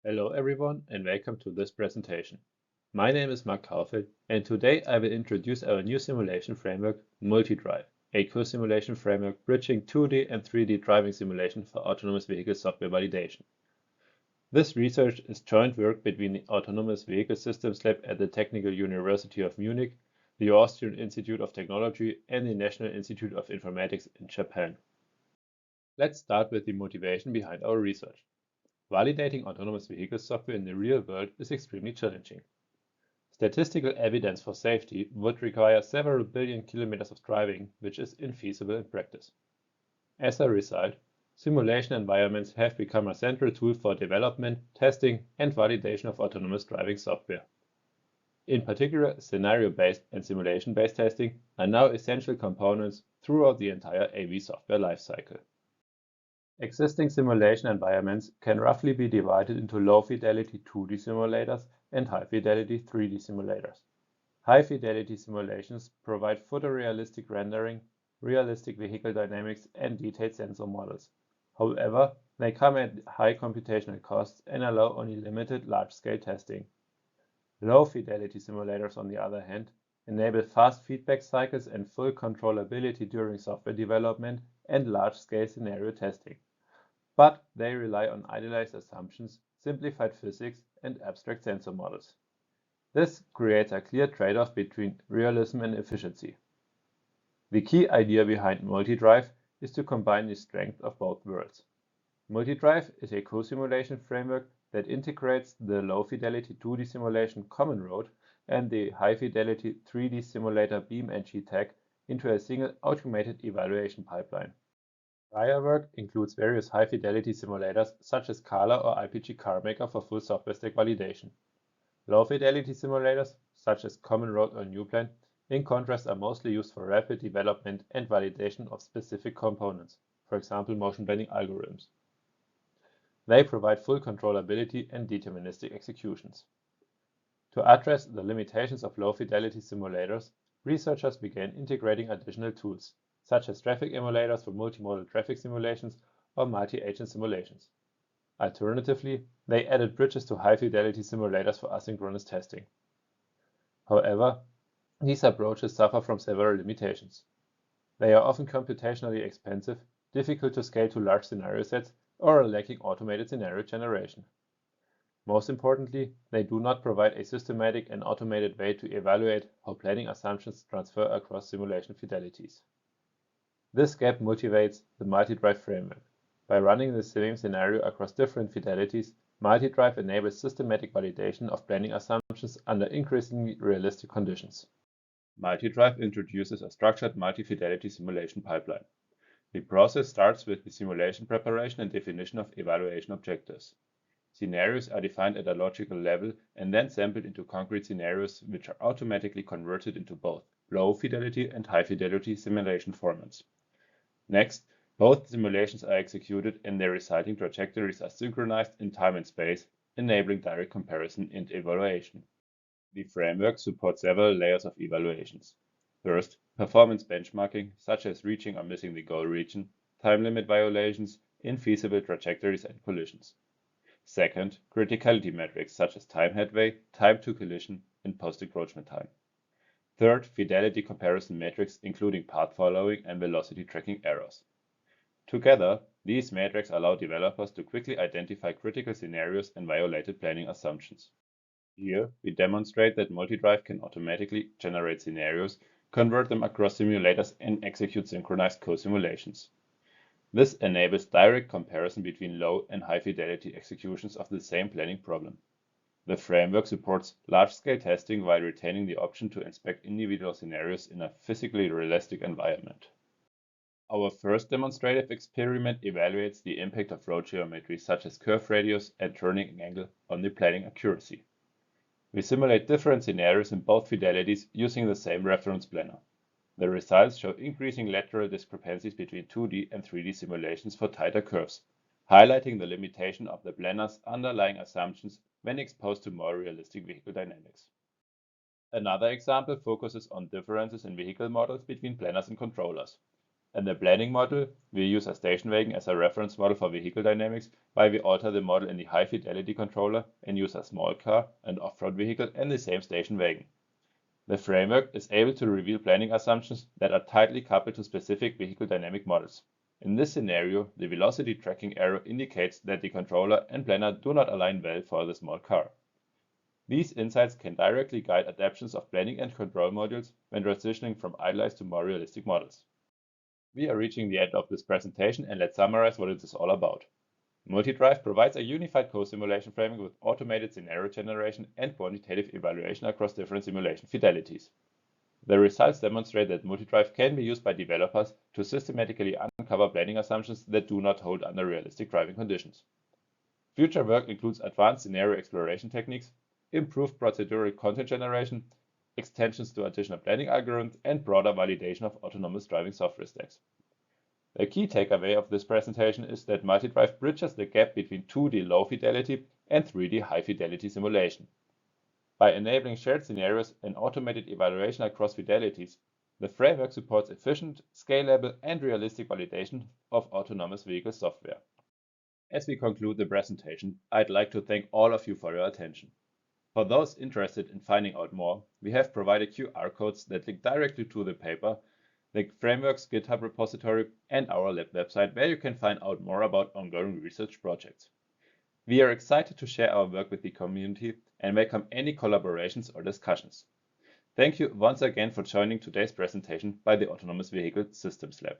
Hello everyone and welcome to this presentation. My name is Mark Kaufeld and today I will introduce our new simulation framework, MultiDrive, a co-simulation framework bridging 2D and 3D driving simulation for autonomous vehicle software validation. This research is joint work between the Autonomous Vehicle Systems Lab at the Technical University of Munich, the Austrian Institute of Technology, and the National Institute of Informatics in Japan. Let's start with the motivation behind our research. Validating autonomous vehicle software in the real world is extremely challenging. Statistical evidence for safety would require several billion kilometers of driving, which is infeasible in practice. As a result, simulation environments have become a central tool for development, testing, and validation of autonomous driving software. In particular, scenario-based and simulation-based testing are now essential components throughout the entire AV software lifecycle. Existing simulation environments can roughly be divided into low-fidelity 2D simulators and high-fidelity 3D simulators. High-fidelity simulations provide photorealistic rendering, realistic vehicle dynamics, and detailed sensor models. However, they come at high computational costs and allow only limited large-scale testing. Low-fidelity simulators, on the other hand, enable fast feedback cycles and full controllability during software development and large-scale scenario testing. But they rely on idealized assumptions, simplified physics, and abstract sensor models. This creates a clear trade-off between realism and efficiency. The key idea behind MultiDrive is to combine the strength of both worlds. MultiDrive is a co-simulation framework that integrates the low-fidelity 2D simulation CommonRoad and the high-fidelity 3D simulator BeamNG.tech into a single automated evaluation pipeline. Prior work includes various high-fidelity simulators such as Scala or IPG CarMaker for full software stack validation. Low-fidelity simulators such as CommonRoad or NewPlan, in contrast, are mostly used for rapid development and validation of specific components, for example motion blending algorithms. They provide full controllability and deterministic executions. To address the limitations of low-fidelity simulators, researchers began integrating additional tools, such as traffic emulators for multimodal traffic simulations or multi-agent simulations. Alternatively, they added bridges to high-fidelity simulators for asynchronous testing. However, these approaches suffer from several limitations. They are often computationally expensive, difficult to scale to large scenario sets, or are lacking automated scenario generation. Most importantly, they do not provide a systematic and automated way to evaluate how planning assumptions transfer across simulation fidelities. This gap motivates the MultiDrive framework. By running the same scenario across different fidelities, MultiDrive enables systematic validation of planning assumptions under increasingly realistic conditions. MultiDrive introduces a structured multi-fidelity simulation pipeline. The process starts with the simulation preparation and definition of evaluation objectives. Scenarios are defined at a logical level and then sampled into concrete scenarios, which are automatically converted into both low-fidelity and high-fidelity simulation formats. Next, both simulations are executed and their resulting trajectories are synchronized in time and space, enabling direct comparison and evaluation. The framework supports several layers of evaluations. First, performance benchmarking, such as reaching or missing the goal region, time limit violations, infeasible trajectories, and collisions. Second, criticality metrics such as time headway, time to collision, and post-encroachment time. Third, fidelity comparison metrics including path following and velocity tracking errors. Together, these metrics allow developers to quickly identify critical scenarios and violated planning assumptions. Here, we demonstrate that MultiDrive can automatically generate scenarios, convert them across simulators, and execute synchronized co-simulations. This enables direct comparison between low and high fidelity executions of the same planning problem. The framework supports large-scale testing while retaining the option to inspect individual scenarios in a physically realistic environment. Our first demonstrative experiment evaluates the impact of road geometry such as curve radius and turning angle on the planning accuracy. We simulate different scenarios in both fidelities using the same reference planner. The results show increasing lateral discrepancies between 2D and 3D simulations for tighter curves, highlighting the limitation of the planner's underlying assumptions when exposed to more realistic vehicle dynamics. Another example focuses on differences in vehicle models between planners and controllers. In the planning module, we use a station wagon as a reference model for vehicle dynamics, while we alter the model in the high-fidelity controller and use a small car and off-road vehicle in the same station wagon. The framework is able to reveal planning assumptions that are tightly coupled to specific vehicle dynamic models. In this scenario, the velocity tracking error indicates that the controller and planner do not align well for the small car. These insights can directly guide adaptations of planning and control modules when transitioning from idealized to more realistic models. We are reaching the end of this presentation, and let's summarize what it is all about. MultiDrive provides a unified co-simulation framework with automated scenario generation and quantitative evaluation across different simulation fidelities. The results demonstrate that MultiDrive can be used by developers to systematically uncover planning assumptions that do not hold under realistic driving conditions. Future work includes advanced scenario exploration techniques, improved procedural content generation, extensions to additional planning algorithms, and broader validation of autonomous driving software stacks. The key takeaway of this presentation is that MultiDrive bridges the gap between 2D low-fidelity and 3D high-fidelity simulation. By enabling shared scenarios and automated evaluation across fidelities, the framework supports efficient, scalable, and realistic validation of autonomous vehicle software. As we conclude the presentation, I'd like to thank all of you for your attention. For those interested in finding out more, we have provided QR codes that link directly to the paper, the framework's GitHub repository, and our lab website, where you can find out more about ongoing research projects. We are excited to share our work with the community and welcome any collaborations or discussions. Thank you once again for joining today's presentation by the Autonomous Vehicle Systems Lab.